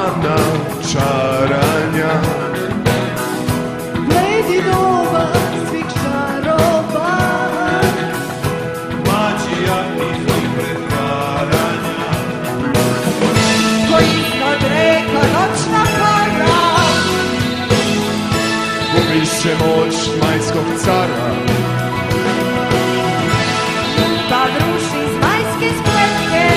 dana čaranja. Ledi doba svih čarova, magija izvih pretvaranja. koji iznad reka noćna para, Gubi se moć zmajskog cara. Ljubav ruši zmajske spletke,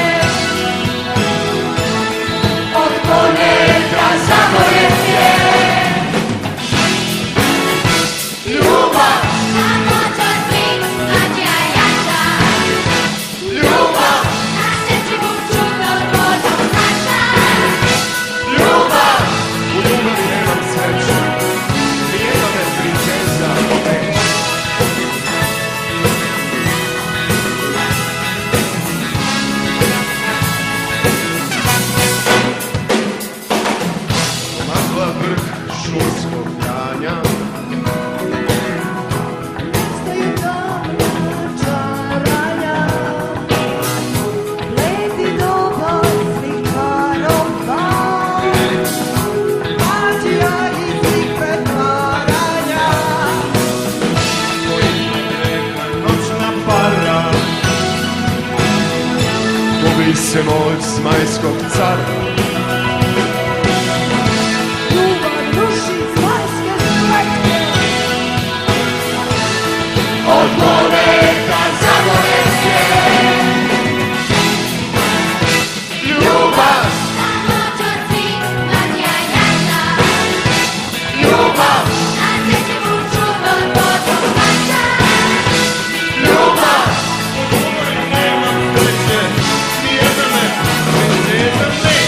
od ponedra zaboravlje. Ljubav, na moć od svih magija jača. ljubav, Na sreći mu čudo Božog znača. ljubav, U ljubavi nemam sreće, nijedna me princeza neće. Magla vrh šumskog granja, staju dana čaranja. Ledi doba svih čarova, magija i svih pretvaranja. koji neka noćna para. Gubi se moć zmajskog cara. Ljubav ruši zmajske spletke, Od poneka zaboravlje. Ljubav, Na moć od svih magija jača. ljubav, Na sreći mu čudo Božog znača. ljubav, nemam sreće, nijedna me princeza neće.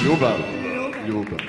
Ljubav, ljubav.